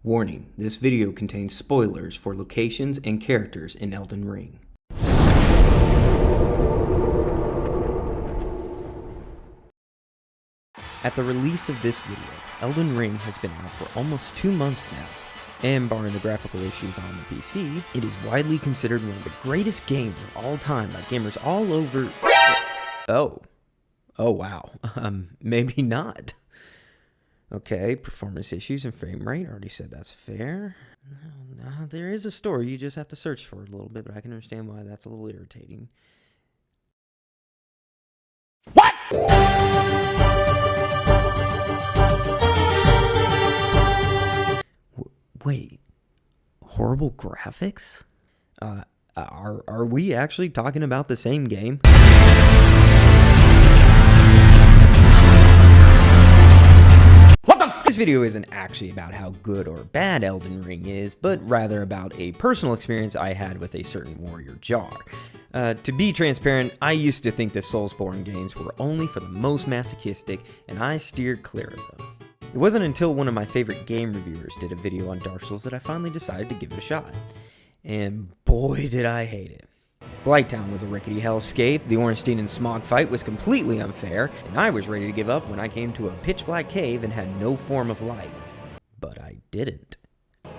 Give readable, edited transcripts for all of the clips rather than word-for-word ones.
Warning, this video contains spoilers for locations and characters in Elden Ring. At the release of this video, Elden Ring has been out for almost 2 months now, and barring the graphical issues on the PC, it is widely considered one of the greatest games of all time by gamers all over... Oh wow, maybe not. Okay, performance issues and frame rate, already said that's fair. There is a story, you just have to search for it a little bit, but I can understand why that's a little irritating. What?! Wait, horrible graphics? Are we actually talking about the same game? This video isn't actually about how good or bad Elden Ring is, but rather about a personal experience I had with a certain warrior jar. To be transparent, I used to think that Soulsborne games were only for the most masochistic, and I steered clear of them. It wasn't until one of my favorite game reviewers did a video on Dark Souls that I finally decided to give it a shot. And boy did I hate it. Blighttown was a rickety hellscape, the Ornstein and Smog fight was completely unfair, and I was ready to give up when I came to a pitch-black cave and had no form of light. But I didn't.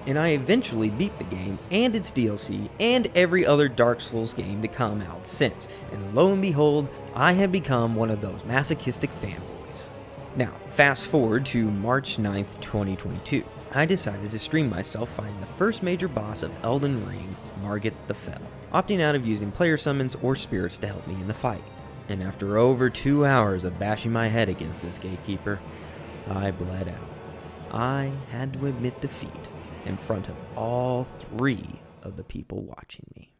And I eventually beat the game, and its DLC, and every other Dark Souls game to come out since, and lo and behold, I had become one of those masochistic fanboys. Now, fast forward to March 9th, 2022. I decided to stream myself fighting the first major boss of Elden Ring, Margit the Fell, opting out of using player summons or spirits to help me in the fight. And after over 2 hours of bashing my head against this gatekeeper, I bled out. I had to admit defeat in front of all 3 of the people watching me.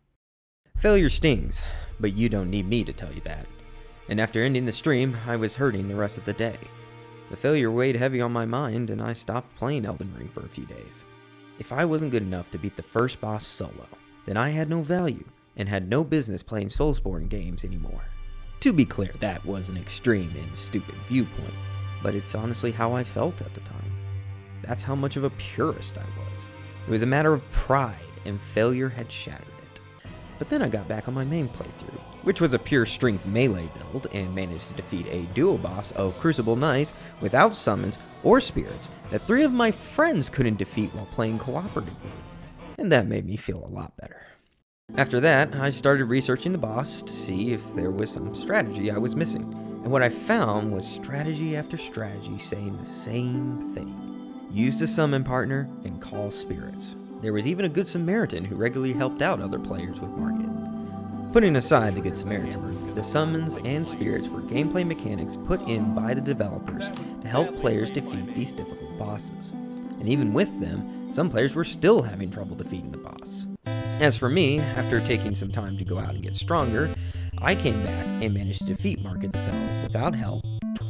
Failure stings, but you don't need me to tell you that. And after ending the stream, I was hurting the rest of the day. The failure weighed heavy on my mind, and I stopped playing Elden Ring for a few days. If I wasn't good enough to beat the first boss solo, then I had no value, and had no business playing Soulsborne games anymore. To be clear, that was an extreme and stupid viewpoint, but it's honestly how I felt at the time. That's how much of a purist I was. It was a matter of pride, and failure had shattered it. But then I got back on my main playthrough, which was a pure strength melee build, and managed to defeat a duo boss of Crucible Knights without summons or spirits that 3 of my friends couldn't defeat while playing cooperatively. And that made me feel a lot better. After that, I started researching the boss to see if there was some strategy I was missing, and what I found was strategy after strategy saying the same thing. Use a summon partner and call spirits. There was even a Good Samaritan who regularly helped out other players with Margit. Putting aside the Good Samaritan, the summons and spirits were gameplay mechanics put in by the developers to help players defeat these difficult bosses. And even with them, some players were still having trouble defeating the boss. As for me, after taking some time to go out and get stronger, I came back and managed to defeat Margit the Fell without help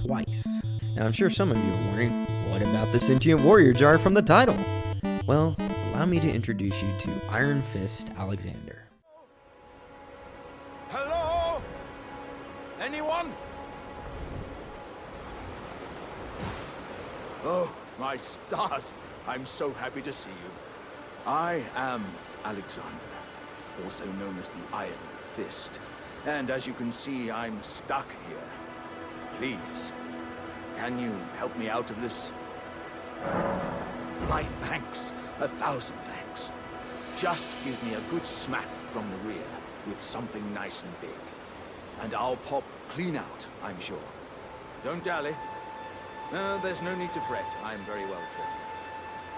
twice. Now I'm sure some of you are wondering, what about the Sentient Warrior Jar from the title? Well, allow me to introduce you to Iron Fist Alexander. Hello? Anyone? Oh, my stars. I'm so happy to see you. I am Alexander, also known as the Iron Fist. And as you can see, I'm stuck here. Please, can you help me out of this? My thanks. 1,000 thanks. Just give me a good smack from the rear with something nice and big. And I'll pop clean out, I'm sure. Don't dally. No, there's no need to fret. I'm very well trained.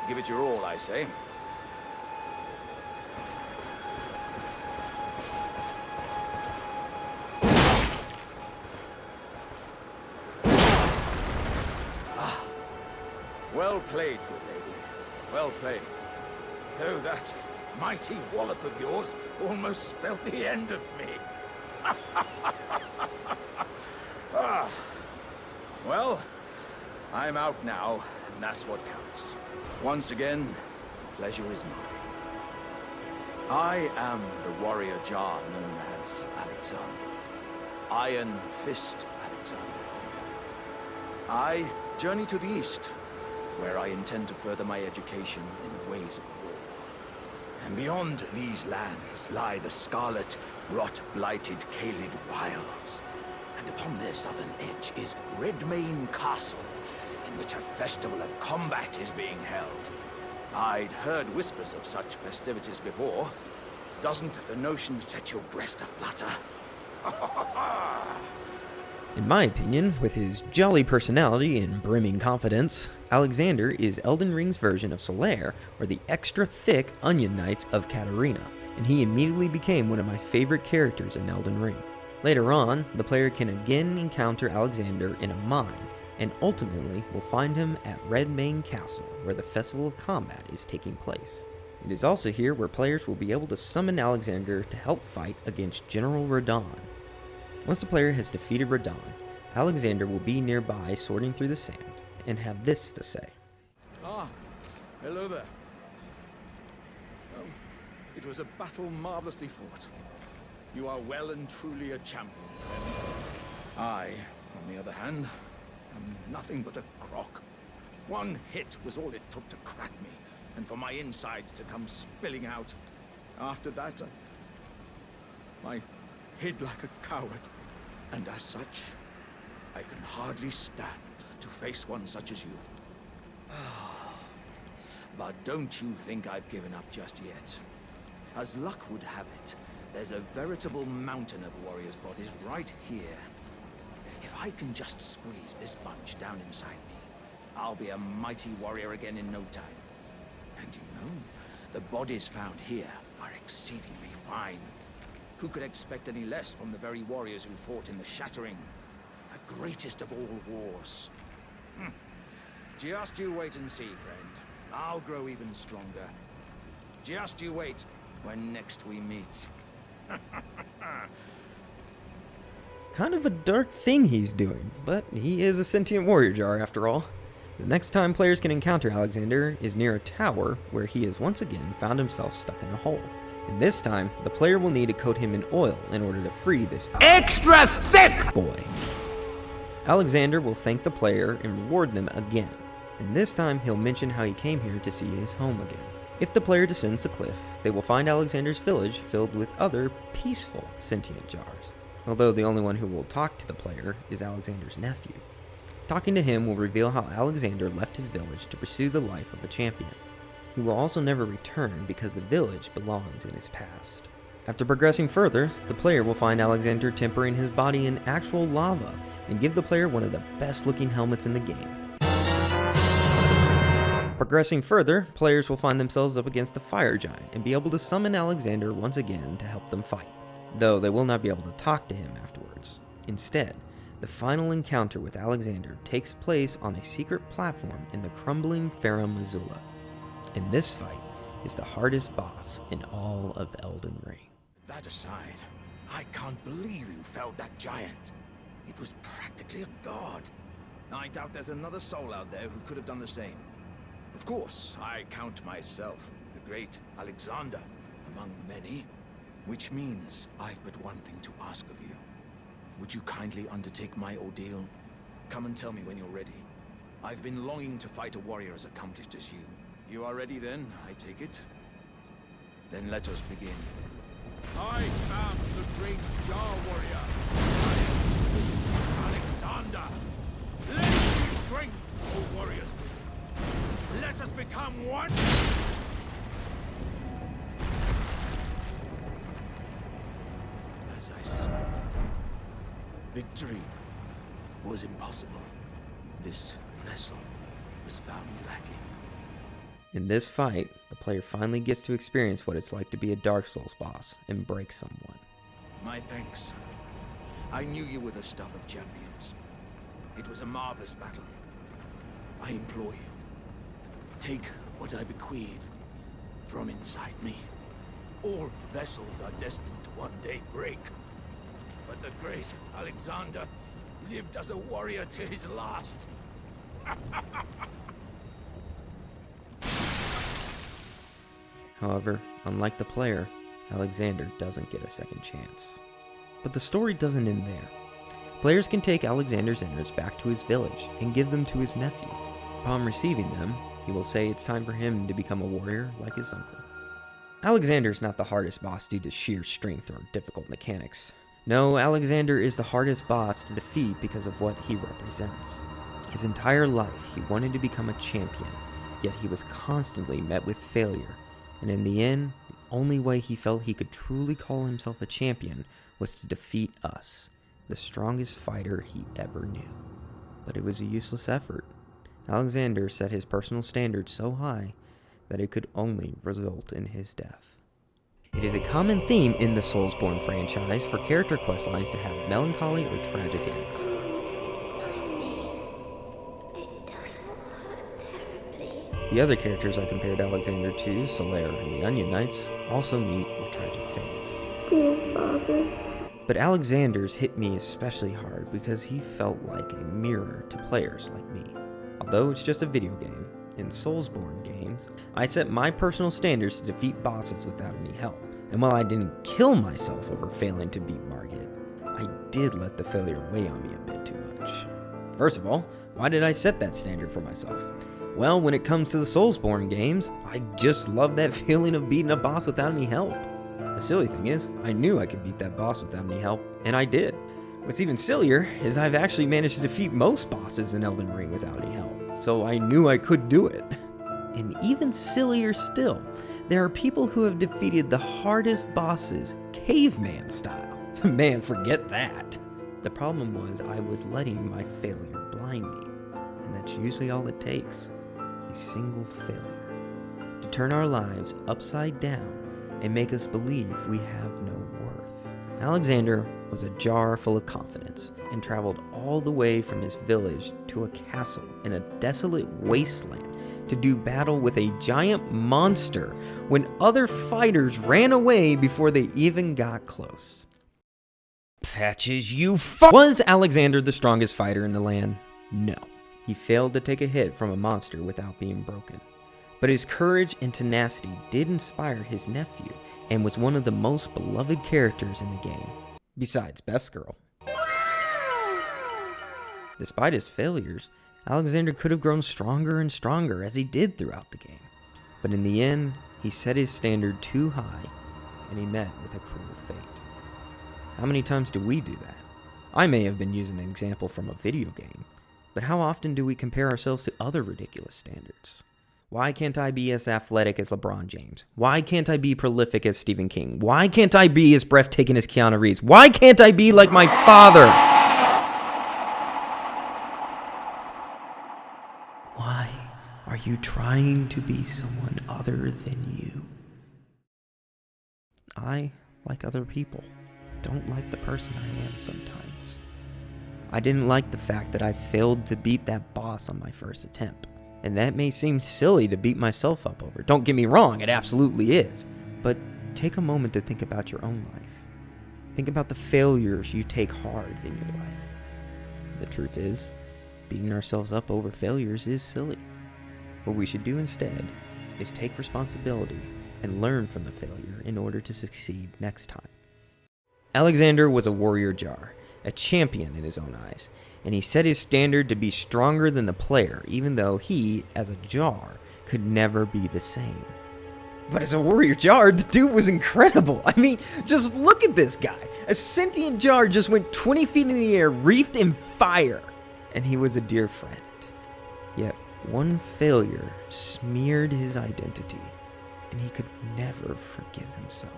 Give it your all, I say. Ah. Well played, good lady. Well played. Though that mighty wallop of yours almost spelt the end of me. Ah. Well, I'm out now, and that's what counts. Once again, the pleasure is mine. I am the warrior jar known as Alexander. Iron Fist Alexander, in fact. I journey to the east, where I intend to further my education in the ways of war. And beyond these lands lie the scarlet, rot-blighted Caelid Wilds. And upon their southern edge is Redmane Castle, in which a festival of combat is being held. I'd heard whispers of such festivities before. Doesn't the notion set your breast aflutter? In my opinion, with his jolly personality and brimming confidence, Alexander is Elden Ring's version of Solaire, or the extra thick Onion Knights of Katarina, and he immediately became one of my favorite characters in Elden Ring. Later on, the player can again encounter Alexander in a mine, and ultimately will find him at Redmane Castle, where the Festival of Combat is taking place. It is also here where players will be able to summon Alexander to help fight against General Radahn. Once the player has defeated Radahn, Alexander will be nearby sorting through the sand, and have this to say. Ah, hello there. It was a battle marvelously fought. You are well and truly a champion, friend. I, on the other hand, am nothing but a crock. One hit was all it took to crack me, and for my insides to come spilling out. After that, I hid like a coward. And as such, I can hardly stand to face one such as you. But don't you think I've given up just yet. As luck would have it, there's a veritable mountain of warriors' bodies right here. If I can just squeeze this bunch down inside me, I'll be a mighty warrior again in no time. And you know, the bodies found here are exceedingly fine. Who could expect any less from the very warriors who fought in the Shattering, the greatest of all wars? Just you wait and see, friend. I'll grow even stronger. Just you wait when next we meet. Kind of a dark thing he's doing, but he is a Sentient Warrior Jar after all. The next time players can encounter Alexander is near a tower where he has once again found himself stuck in a hole. And this time, the player will need to coat him in oil in order to free this extra thick boy. Alexander will thank the player and reward them again, and this time he'll mention how he came here to see his home again. If the player descends the cliff, they will find Alexander's village filled with other peaceful sentient jars, although the only one who will talk to the player is Alexander's nephew. Talking to him will reveal how Alexander left his village to pursue the life of a champion. He will also never return because the village belongs in his past. After progressing further, the player will find Alexander tempering his body in actual lava and give the player one of the best looking helmets in the game. Progressing further, players will find themselves up against a fire giant and be able to summon Alexander once again to help them fight, though they will not be able to talk to him afterwards. Instead, the final encounter with Alexander takes place on a secret platform in the crumbling Farum Azula. And this fight is the hardest boss in all of Elden Ring. That aside, I can't believe you felled that giant. It was practically a god. I doubt there's another soul out there who could have done the same. Of course, I count myself, the great Alexander, among many, which means I've but one thing to ask of you. Would you kindly undertake my ordeal? Come and tell me when you're ready. I've been longing to fight a warrior as accomplished as you. You are ready then, I take it? Then let us begin. I am the great Jar Warrior. I am Alexander. Let me strength, O warriors. Let us become one. As I suspected, victory was impossible. This vessel was found lacking. In this fight, the player finally gets to experience what it's like to be a Dark Souls boss and break someone. My thanks. I knew you were the stuff of champions. It was a marvelous battle. I implore you, take what I bequeath from inside me. All vessels are destined to one day break. But the great Alexander lived as a warrior to his last. However, unlike the player, Alexander doesn't get a second chance. But the story doesn't end there. Players can take Alexander's innards back to his village and give them to his nephew. Upon receiving them, he will say it's time for him to become a warrior like his uncle. Alexander is not the hardest boss due to sheer strength or difficult mechanics. No, Alexander is the hardest boss to defeat because of what he represents. His entire life, he wanted to become a champion, yet he was constantly met with failure, and in the end, the only way he felt he could truly call himself a champion was to defeat us, the strongest fighter he ever knew. But it was a useless effort. Alexander set his personal standards so high that it could only result in his death. It is a common theme in the Soulsborne franchise for character questlines to have melancholy or tragic ends. The other characters I compared Alexander to, Solaire and the Onion Knights, also meet with tragic fates. But Alexander's hit me especially hard because he felt like a mirror to players like me. Although it's just a video game, in Soulsborne games, I set my personal standards to defeat bosses without any help. And while I didn't kill myself over failing to beat Margit, I did let the failure weigh on me a bit too much. First of all, why did I set that standard for myself? Well, when it comes to the Soulsborne games, I just love that feeling of beating a boss without any help. The silly thing is, I knew I could beat that boss without any help, and I did. What's even sillier is I've actually managed to defeat most bosses in Elden Ring without any help, so I knew I could do it. And even sillier still, there are people who have defeated the hardest bosses caveman style. Man, forget that. The problem was I was letting my failure blind me, and that's usually all it takes. A single failure to turn our lives upside down and make us believe we have no worth. Alexander was a jar full of confidence and traveled all the way from his village to a castle in a desolate wasteland to do battle with a giant monster when other fighters ran away before they even got close. Patches, you Was Alexander the strongest fighter in the land? No. He failed to take a hit from a monster without being broken. But his courage and tenacity did inspire his nephew and was one of the most beloved characters in the game, besides Best Girl. Despite his failures, Alexander could have grown stronger and stronger as he did throughout the game. But in the end, he set his standard too high and he met with a cruel fate. How many times do we do that? I may have been using an example from a video game, but how often do we compare ourselves to other ridiculous standards? Why can't I be as athletic as LeBron James? Why can't I be prolific as Stephen King? Why can't I be as breathtaking as Keanu Reeves? Why can't I be like my father? Why are you trying to be someone other than you? I, like other people, don't like the person I am sometimes. I didn't like the fact that I failed to beat that boss on my first attempt. And that may seem silly to beat myself up over. Don't get me wrong, it absolutely is. But take a moment to think about your own life. Think about the failures you take hard in your life. The truth is, beating ourselves up over failures is silly. What we should do instead is take responsibility and learn from the failure in order to succeed next time. Alexander was a warrior jar, a champion in his own eyes, and he set his standard to be stronger than the player, even though he, as a jar, could never be the same. But as a warrior jar, the dude was incredible. I mean, just look at this guy. A sentient jar just went 20 feet in the air, wreathed in fire, and he was a dear friend. Yet one failure smeared his identity, and he could never forgive himself.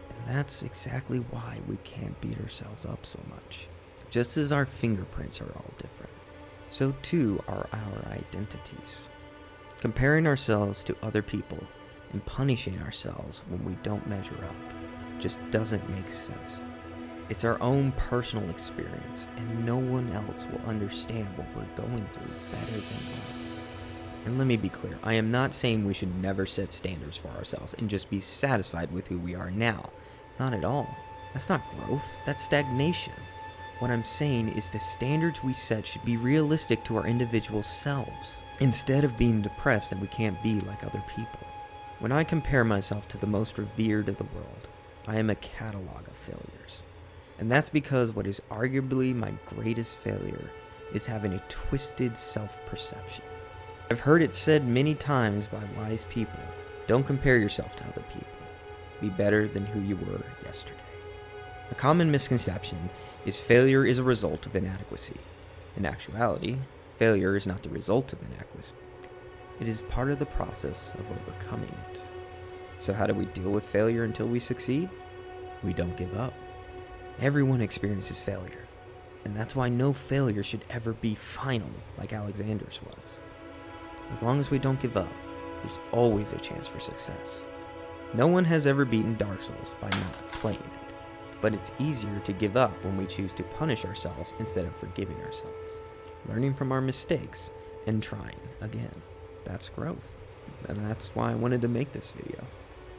And that's exactly why we can't beat ourselves up so much. Just as our fingerprints are all different, so too are our identities. Comparing ourselves to other people and punishing ourselves when we don't measure up just doesn't make sense. It's our own personal experience, and no one else will understand what we're going through better than us. And let me be clear, I am not saying we should never set standards for ourselves and just be satisfied with who we are now. Not at all. That's not growth, that's stagnation. What I'm saying is the standards we set should be realistic to our individual selves, instead of being depressed that we can't be like other people. When I compare myself to the most revered of the world, I am a catalog of failures. And that's because what is arguably my greatest failure is having a twisted self-perception. I've heard it said many times by wise people, don't compare yourself to other people. Be better than who you were yesterday. A common misconception is failure is a result of inadequacy. In actuality, failure is not the result of inadequacy. It is part of the process of overcoming it. So how do we deal with failure until we succeed? We don't give up. Everyone experiences failure, and that's why no failure should ever be final like Alexander's was. As long as we don't give up, there's always a chance for success. No one has ever beaten Dark Souls by not playing it, but it's easier to give up when we choose to punish ourselves instead of forgiving ourselves, learning from our mistakes, and trying again. That's growth, and that's why I wanted to make this video.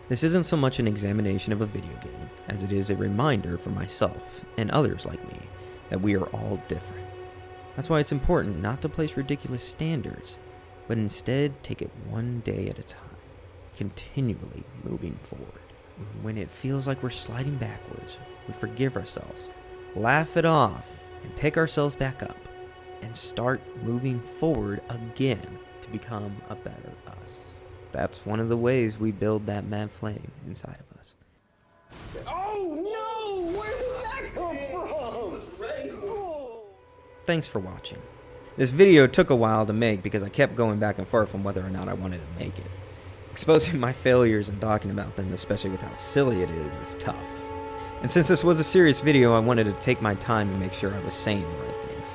This isn't so much an examination of a video game as it is a reminder for myself and others like me that we are all different. That's why it's important not to place ridiculous standards, but instead take it one day at a time, continually moving forward. When it feels like we're sliding backwards, we forgive ourselves, laugh it off, and pick ourselves back up, and start moving forward again to become a better us. That's one of the ways we build that mad flame inside of us. Oh no! Where did that come from? Thanks for watching. This video took a while to make because I kept going back and forth on whether or not I wanted to make it. Exposing my failures and talking about them, especially with how silly it is tough. And since this was a serious video, I wanted to take my time and make sure I was saying the right things.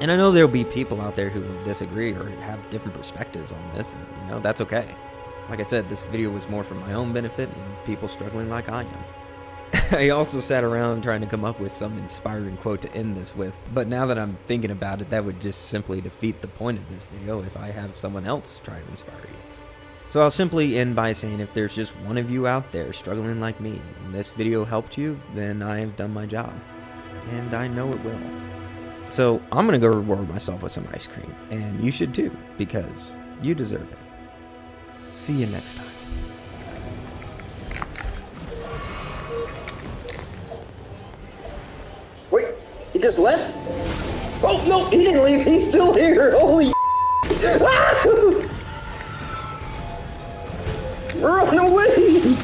And I know there'll be people out there who will disagree or have different perspectives on this, and that's okay. Like I said, this video was more for my own benefit and people struggling like I am. I also sat around trying to come up with some inspiring quote to end this with, but now that I'm thinking about it, that would just simply defeat the point of this video if I have someone else try to inspire you. So I'll simply end by saying if there's just one of you out there struggling like me and this video helped you, then I have done my job. And I know it will. So I'm going to go reward myself with some ice cream, and you should too, because you deserve it. See you next time. Wait, he just left? Oh no, he didn't leave, he's still here! Holy Run away!